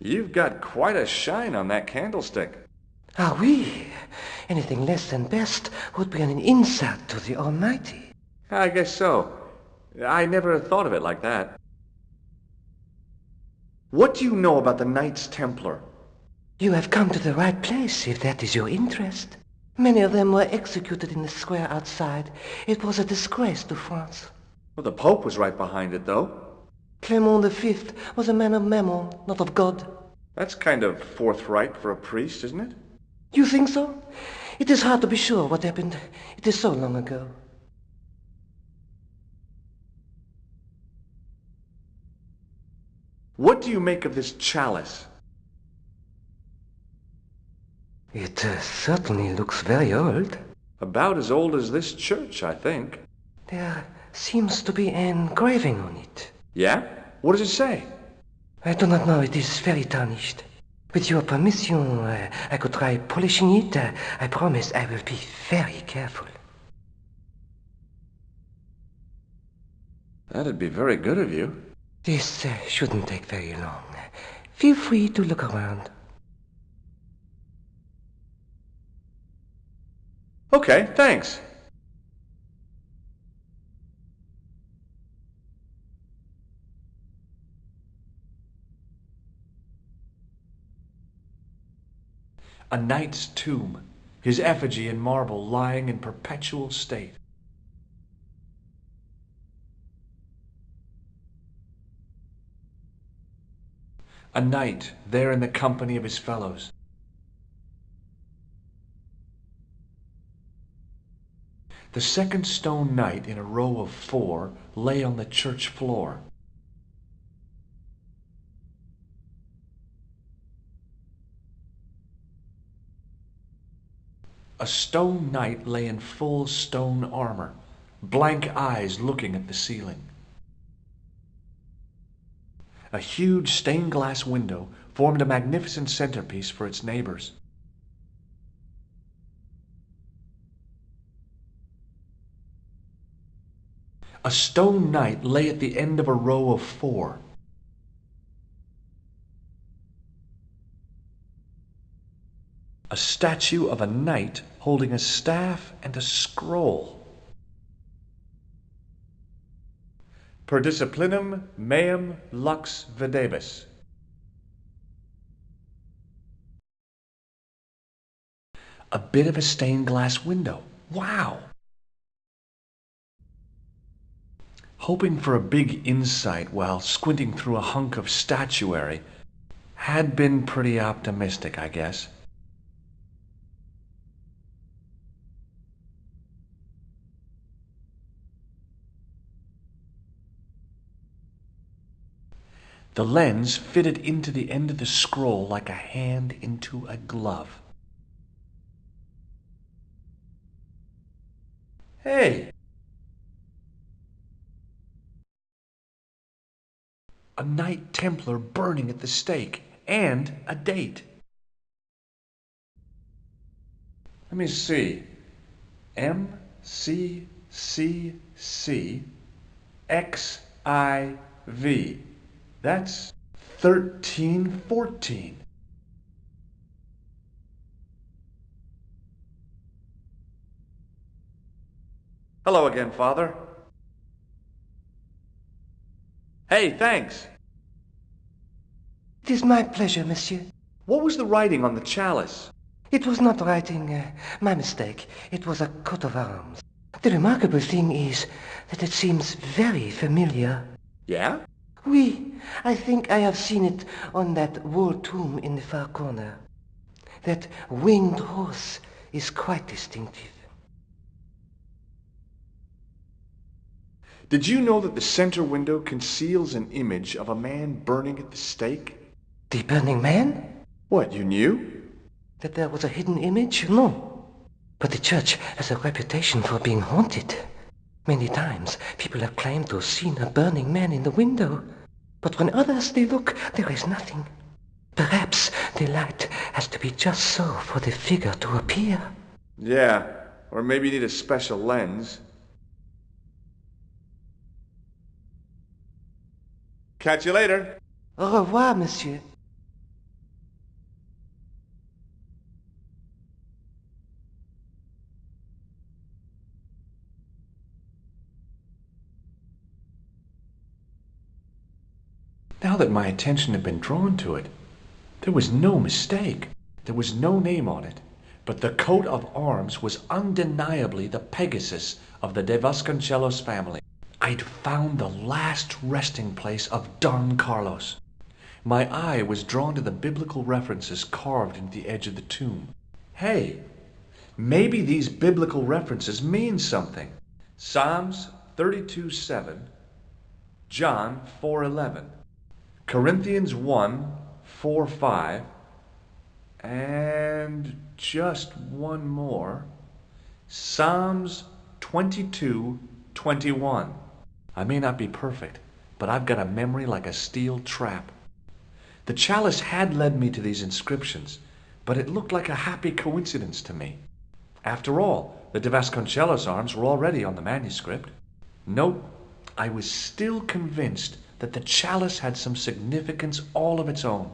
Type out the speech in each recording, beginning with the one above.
You've got quite a shine on that candlestick. Ah oui, anything less than best would be an insult to the Almighty. I guess so. I never thought of it like that. What do you know about the Knights Templar? You have come to the right place, if that is your interest. Many of them were executed in the square outside. It was a disgrace to France. Well, the Pope was right behind it, though. Clement V was a man of mammon, not of God. That's kind of forthright for a priest, isn't it? You think so? It is hard to be sure what happened. It is so long ago. What do you make of this chalice? It certainly looks very old. About as old as this church, I think. There seems to be an engraving on it. Yeah? What does it say? I do not know. It is very tarnished. With your permission, I could try polishing it. I promise I will be very careful. That'd be very good of you. This shouldn't take very long. Feel free to look around. Okay, thanks. A knight's tomb, his effigy in marble lying in perpetual state. A knight there in the company of his fellows. The second stone knight in a row of 4 lay on the church floor. A stone knight lay in full stone armor, blank eyes looking at the ceiling. A huge stained glass window formed a magnificent centerpiece for its neighbors. A stone knight lay at the end of a row of 4. A statue of a knight holding a staff and a scroll. Per disciplinum meum lux videbis. A bit of a stained glass window. Wow! Hoping for a big insight while squinting through a hunk of statuary had been pretty optimistic, I guess. The lens fitted into the end of the scroll like a hand into a glove. Hey! A Knight Templar burning at the stake, and a date. Let me see. MCCC That's 1314. Hello again, Father. Hey, thanks. It is my pleasure, monsieur. What was the writing on the chalice? It was not writing, my mistake. It was a coat of arms. The remarkable thing is that it seems very familiar. Yeah? Oui, I think I have seen it on that wall tomb in the far corner. That winged horse is quite distinctive. Did you know that the center window conceals an image of a man burning at the stake? The burning man? What, you knew? That there was a hidden image? No. But the church has a reputation for being haunted. Many times people have claimed to have seen a burning man in the window. But when others they look, there is nothing. Perhaps the light has to be just so for the figure to appear. Yeah, or maybe you need a special lens. Catch you later. Au revoir, monsieur. Now that my attention had been drawn to it, there was no mistake. There was no name on it, but the coat of arms was undeniably the Pegasus of the De Vasconcelos family. I'd found the last resting place of Don Carlos. My eye was drawn to the biblical references carved into the edge of the tomb. Hey, maybe these biblical references mean something. Psalms 32:7, John 4:11, Corinthians 1:4-5, and just one more, Psalms 22:21. I may not be perfect, but I've got a memory like a steel trap. The chalice had led me to these inscriptions, but it looked like a happy coincidence to me. After all, the De Vasconcelos arms were already on the manuscript. Nope, I was still convinced that the chalice had some significance all of its own.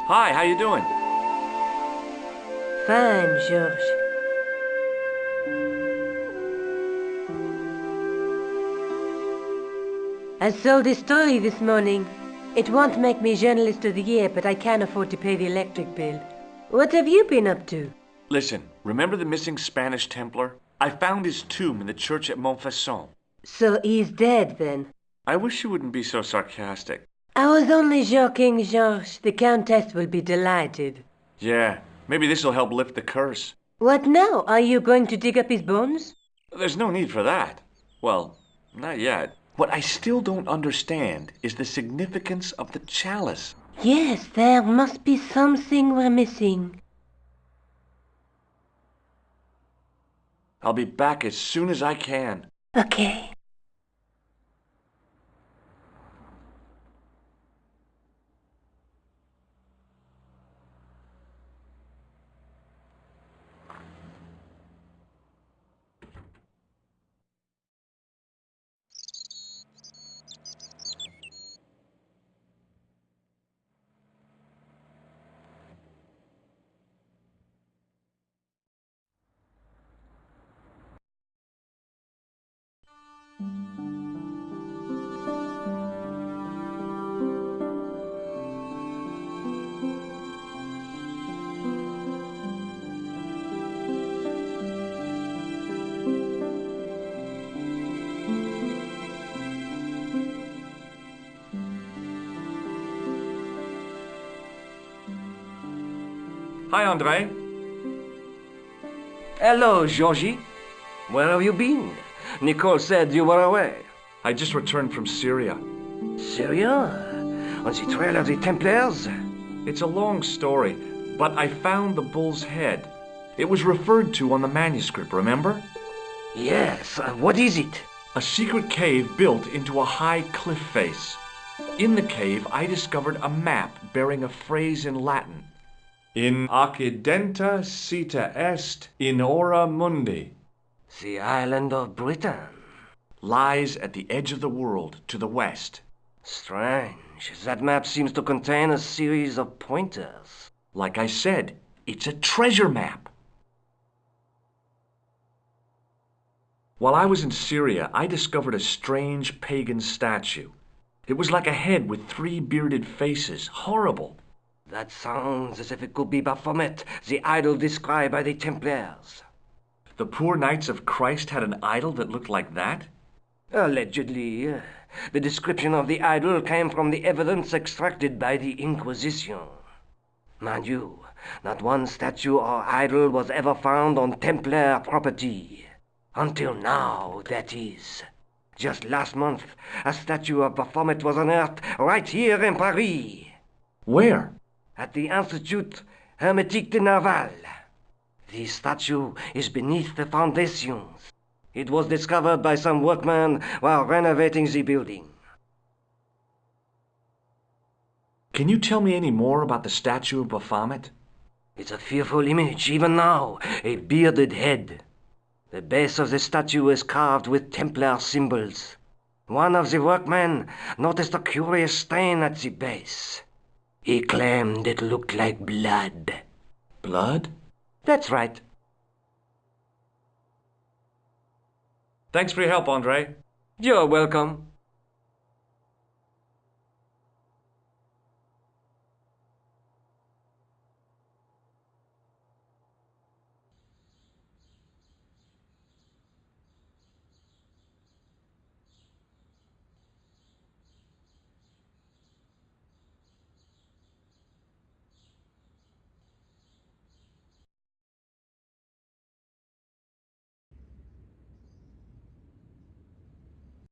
Hi, how you doing? Fine, George. I sold a story this morning. It won't make me Journalist of the Year, but I can't afford to pay the electric bill. What have you been up to? Listen, remember the missing Spanish Templar? I found his tomb in the church at Montfaucon. So he's dead, then? I wish you wouldn't be so sarcastic. I was only joking, Georges. The Countess will be delighted. Yeah, maybe this'll help lift the curse. What now? Are you going to dig up his bones? There's no need for that. Well, not yet. What I still don't understand is the significance of the chalice. Yes, there must be something we're missing. I'll be back as soon as I can. Okay. Hi, Andre. Hello, Georgie. Where have you been? Nicole said you were away. I just returned from Syria. Syria? On the trail of the Templars? It's a long story, but I found the bull's head. It was referred to on the manuscript, remember? Yes. What is it? A secret cave built into a high cliff face. In the cave, I discovered a map bearing a phrase in Latin. In accidenta sita est in ora mundi. The island of Britain. Lies at the edge of the world to the west. Strange. That map seems to contain a series of pointers. Like I said, it's a treasure map. While I was in Syria, I discovered a strange pagan statue. It was like a head with 3 bearded faces. Horrible. That sounds as if it could be Baphomet, the idol described by the Templars. The poor Knights of Christ had an idol that looked like that? Allegedly. The description of the idol came from the evidence extracted by the Inquisition. Mind you, not one statue or idol was ever found on Templar property. Until now, that is. Just last month, a statue of Baphomet was unearthed right here in Paris. Where? At the Institut Hermétique de Naval. The statue is beneath the foundations. It was discovered by some workmen while renovating the building. Can you tell me any more about the statue of Baphomet? It's a fearful image, even now, a bearded head. The base of the statue is carved with Templar symbols. One of the workmen noticed a curious stain at the base. He claimed it looked like blood. Blood? That's right. Thanks for your help, Andre. You're welcome.